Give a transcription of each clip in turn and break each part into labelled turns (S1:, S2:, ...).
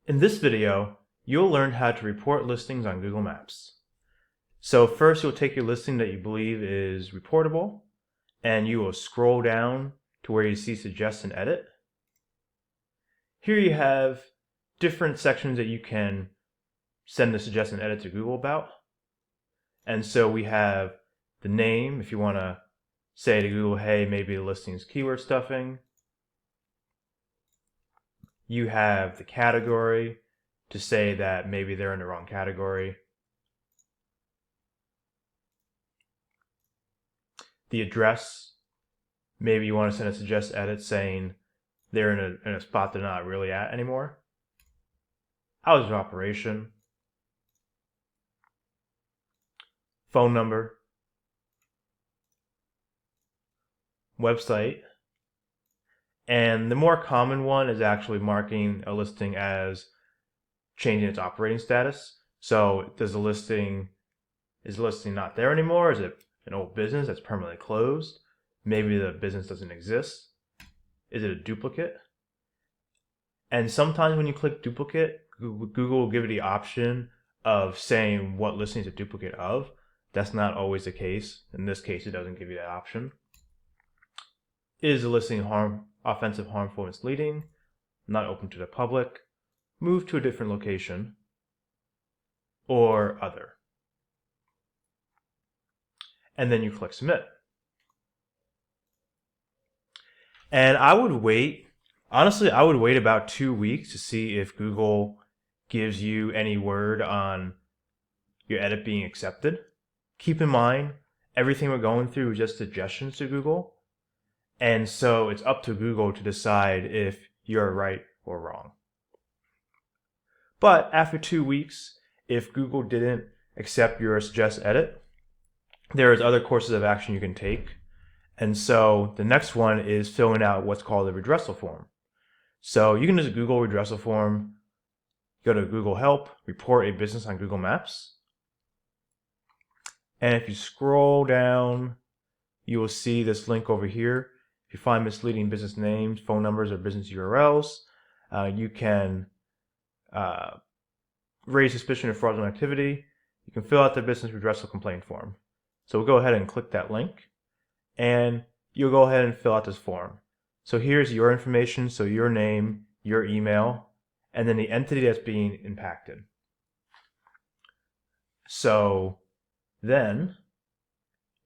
S1: In this video, you'll learn how to report listings on Google Maps. So first, you'll take your listing that you believe is reportable, and you will scroll down to where you see Suggest and Edit. Here you have different sections that you can send the Suggest and Edit to Google about. And so we have the name, if you want to say to Google, hey, maybe the listing is keyword stuffing. You have the category to say that maybe they're in the wrong category. The address, maybe you want to send a Suggest Edit saying they're in a spot they're not really at anymore. Hours of operation. Phone number. Website. And the more common one is actually marking a listing as changing its operating status. So is the listing not there anymore? Is it an old business that's permanently closed? Maybe the business doesn't exist. Is it a duplicate? And sometimes when you click duplicate, Google will give you the option of saying what listing is a duplicate of. That's not always the case. In this case, it doesn't give you that option. Is the listing offensive, harmful, misleading, not open to the public, move to a different location, or other? And then you click submit. And I would wait, honestly, I would wait about 2 weeks to see if Google gives you any word on your edit being accepted. Keep in mind, everything we're going through is just suggestions to Google. And so it's up to Google to decide if you're right or wrong. But after 2 weeks, if Google didn't accept your Suggest Edit, there's other courses of action you can take. And so the next one is filling out what's called a redressal form. So you can just Google redressal form, go to Google Help, report a business on Google Maps. And if you scroll down, you will see this link over here. If you find misleading business names, phone numbers, or business URLs, you can raise suspicion of fraudulent activity. You can fill out the business redressal complaint form. So we'll go ahead and click that link, and you'll go ahead and fill out this form. So here's your information, so your name, your email, and then the entity that's being impacted. So then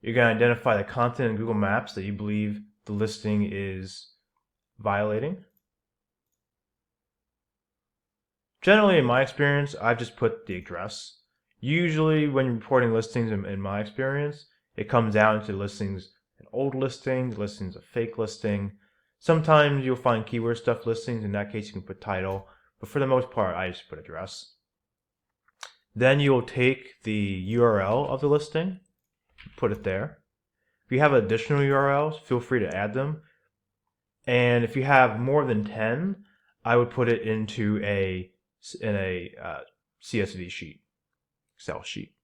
S1: you're going to identify the content in Google Maps that you believe the listing is violating. Generally, in my experience, I've just put the address. Usually when reporting listings, in my experience, it comes down to listings, an old listing, listings a fake listing. Sometimes you'll find keyword stuff listings. In that case, you can put title. But for the most part, I just put address. Then you'll take the URL of the listing, put it there. If you have additional URLs, feel free to add them. And if you have more than 10, I would put it into a CSV sheet, Excel sheet.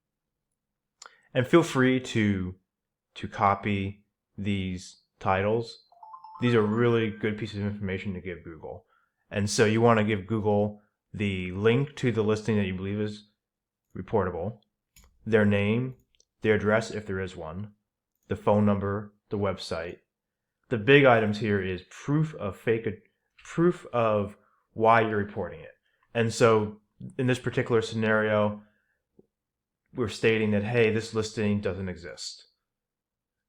S1: And feel free to copy these titles. These are really good pieces of information to give Google. And so you want to give Google the link to the listing that you believe is reportable, their name, their address if there is one, the phone number, the website. The big items here is proof of why you're reporting it. And so in this particular scenario, we're stating that, hey, this listing doesn't exist.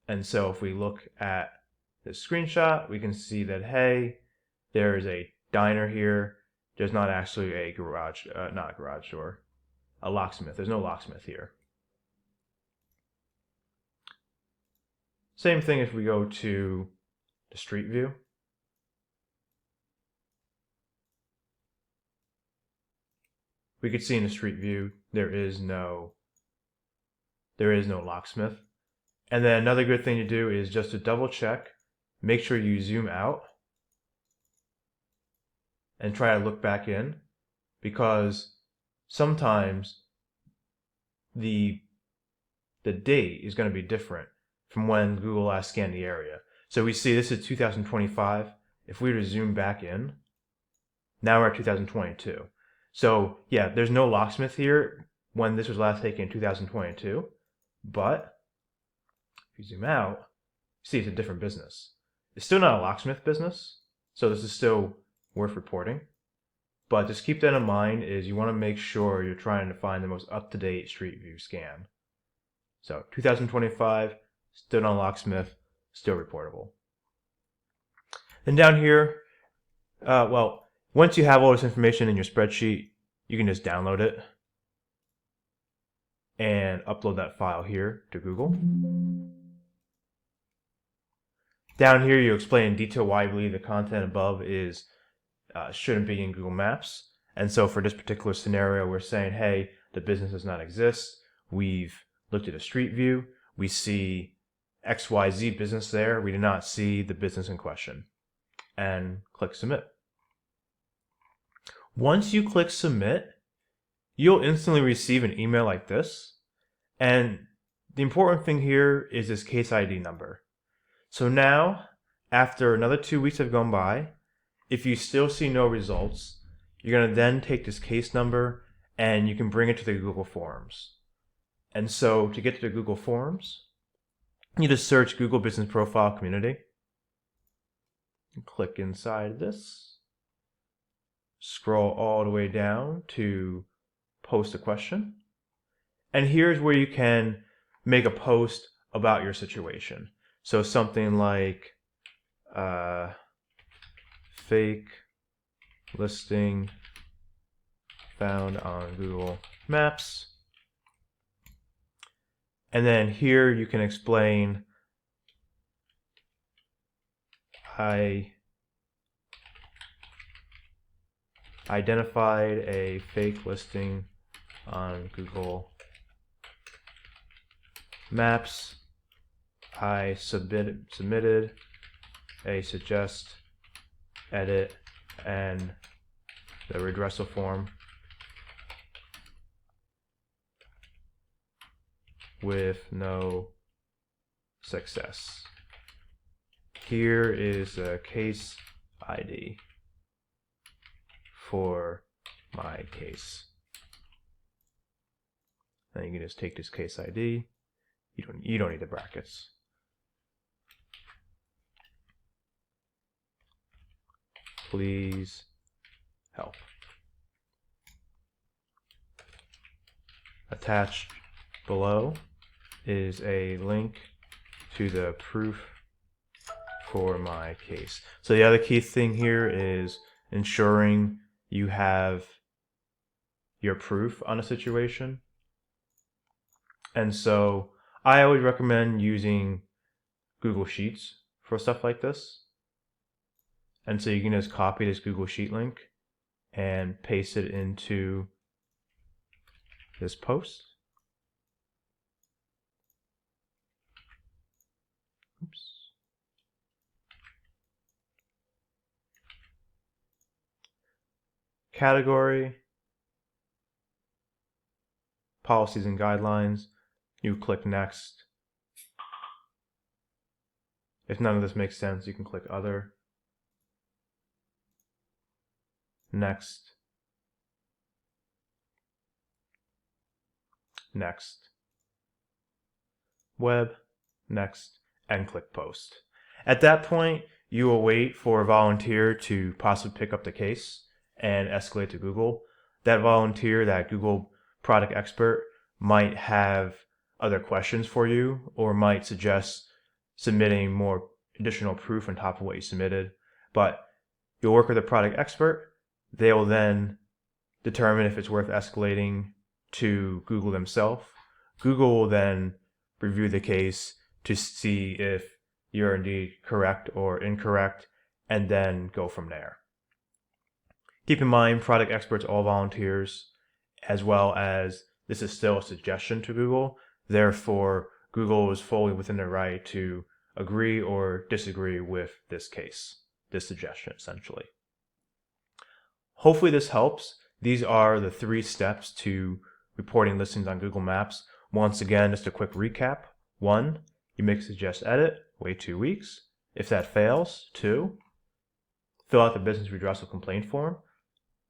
S1: And so if we look at this screenshot, we can see that, hey, there is a diner here. There's not actually a garage, not a garage door, a locksmith. There's no locksmith here. Same thing if we go to the street view. We could see in the street view there is no locksmith. And then another good thing to do is just to double check, make sure you zoom out and try to look back in, because sometimes the date is going to be different from when Google last scanned the area. So we see this is 2025. If we were to zoom back in, now we're at 2022. So yeah, there's no locksmith here when this was last taken in 2022, but if you zoom out, see it's a different business. It's still not a locksmith business, so this is still worth reporting. But just keep that in mind is you want to make sure you're trying to find the most up-to-date Street View scan. So 2025, still not a locksmith, still reportable. Then down here, well, once you have all this information in your spreadsheet, you can just download it and upload that file here to Google. Down here, you explain in detail why you believe the content above is shouldn't be in Google Maps. And so for this particular scenario, we're saying, hey, the business does not exist. We've looked at a Street View. We see XYZ business there. We do not see the business in question. And click Submit. Once you click Submit, you'll instantly receive an email like this. And the important thing here is this case ID number. So now, after another 2 weeks have gone by, if you still see no results, you're going to then take this case number and you can bring it to the Google Forms. And so to get to the Google Forms, you just search Google Business Profile Community. Click inside this. Scroll all the way down to post a question. And here's where you can make a post about your situation. So something like fake listing found on Google Maps. And then here you can explain I identified a fake listing on Google Maps. I submitted a suggest, edit, and the redressal form with no success. Here is a case ID for my case. Then you can just take this case ID. You don't need the brackets. Please help. Attached below is a link to the proof for my case. So the other key thing here is ensuring you have your proof on a situation. And so I always recommend using Google Sheets for stuff like this. And so you can just copy this Google Sheet link and paste it into this post. Oops. Category, policies and guidelines. You click next. If none of this makes sense, you can click other. Next. Next. Web. Next. And click post. At that point, you will wait for a volunteer to possibly pick up the case and escalate to Google. That volunteer, that Google product expert, might have other questions for you or might suggest submitting more additional proof on top of what you submitted. But you'll work with a product expert. They will then determine if it's worth escalating to Google themselves. Google will then review the case to see if you're indeed correct or incorrect, and then go from there. Keep in mind, product experts are all volunteers, as well as this is still a suggestion to Google. Therefore, Google is fully within their right to agree or disagree with this case, this suggestion, essentially. Hopefully this helps. These are the 3 steps to reporting listings on Google Maps. Once again, just a quick recap. 1, you make a suggest edit, wait 2 weeks. If that fails, 2, fill out the business redressal complaint form,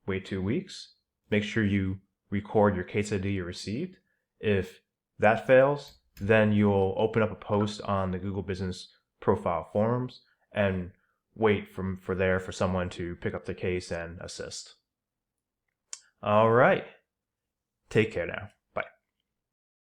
S1: wait 2 weeks. make sure you record your case ID you received. If that fails, then you'll open up a post on the Google Business Profile forums and wait for someone to pick up the case and assist. All right. Take care now.